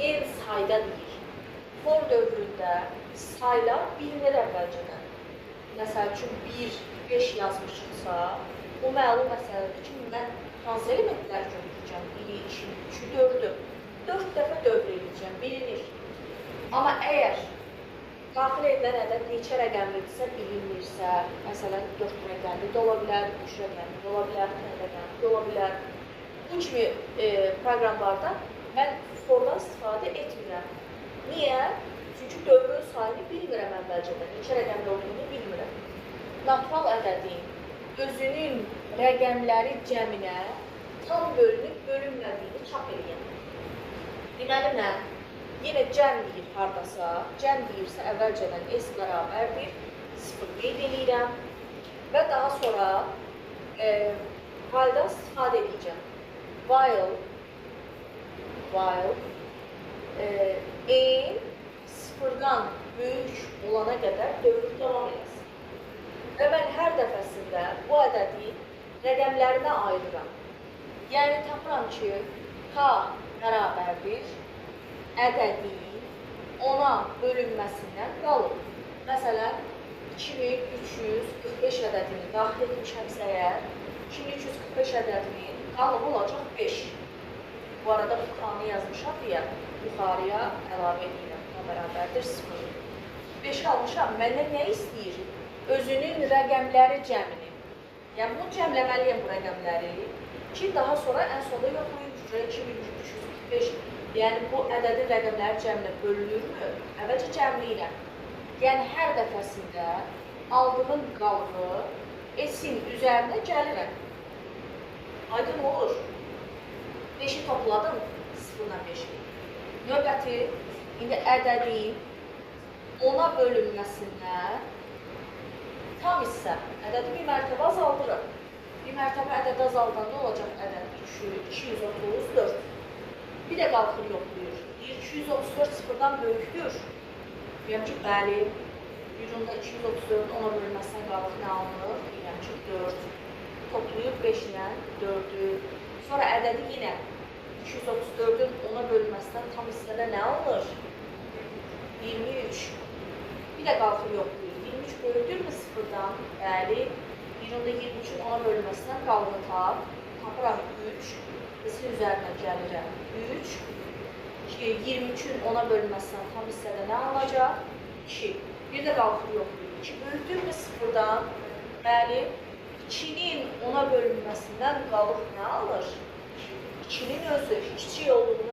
En sayda deyir. For dövründə saylar bilinir əvvəlcədən. Məsəl üçün 1, 5 yazmışıqsa, o məlum məsələdir ki, mən hansı elementlər götürəcəm? 1-i, 2-ni, 3-ü, 4-ü. 4 dəfə dövr edəcəm, bilinir. Amma əgər daxil edilən ədəd neçə rəqəmlidirsə bilinmirsə, məsələn 4 rəqəmli də ola bilər, 3 rəqəmli də ola bilər, 4 rəqəmli də ola bilər. Bu kimi proqramlarda mən fordan istifadə etmirəm. Niyə? Çünki dövrün sayını bilmirəm əvvəlcədən, neçə rəqəmli olduğunu bilmirəm. Natural ədədin özünün rəqəmləri cəminə tam bölünüb bölünmədiyini çap edəyəm. Deməli nə? Yenə cəm deyir haradasa, cəm deyirsə əvvəlcədən S bərabərdir, 0 qeyd edirəm və daha sonra while-dan istifadə edəcəm. While n sıfırdan böyük olana qədər dövr davam edəsin. Və mən hər dəfəsində bu ədədi rəqəmlərinə ayırıram. Yəni tapıram ki, k bərabərdir ədədi 10-a bölünməsindən qalır. Məsələn, 2345 ədədini daxil etmişəmsə əgər, 2345 ədədinin qalıb olacaq 5. Bu arada bu k-nı yazmışam deyə yuxarıya əlavə edirəm. K bərabərdir 0. 5 almışam. Məndən nə istəyir? Özünün rəqəmləri cəmini. Yəni, bunu cəmləməliyəm bu rəqəmləri ki, daha sonra ən sonda yoxlayım. 2345. Yəni, bu ədədin rəqəmləri cəminə bölünürmü? Əvvəlcə cəmləyirəm. Yəni, hər dəfəsində aldığım qalığı S-in üzərinə gəlirəm. Aydın olur. 5-i topladım, 0-la 5-i. Növbəti, indi ədədin 10-a bölünməsindən tam hissə, ədədi bir mərtəbə azaldırım. Bir mərtəbə ədədi azaldanda olacaq ədəd 234. Bir də qalxır yoxlayır. 234 sıfırdan böyükdür. Deyəm ki, bəli, bir onda 234-ün 10-a bölünməsindən qalıq nə alınır? Deyəm ki, 4. Toplayıb 5 ilə 4-ü. Sonra ədədi yenə 234-ün 10-a bölünməsindən tam hissədə nə alınır? 23. Bir də qalxır yoxlayır. 23 böyükdürmü sıfırdan? Bəli. Bir onda 23-ün 10-a bölünməsindən qalığı tap. Tapıram 3. S-in üzərinə gəlirəm 3. 23-ün 10-a bölünməsindən tam hissədə nə alınacaq? 2. Bir də qalxır yoxlayır. 2 böyükdürmü sıfırdan? Bəli. 2-nin 10-a bölünməsindən qalıq nə alır? 2-nin özü kiçik olduğunu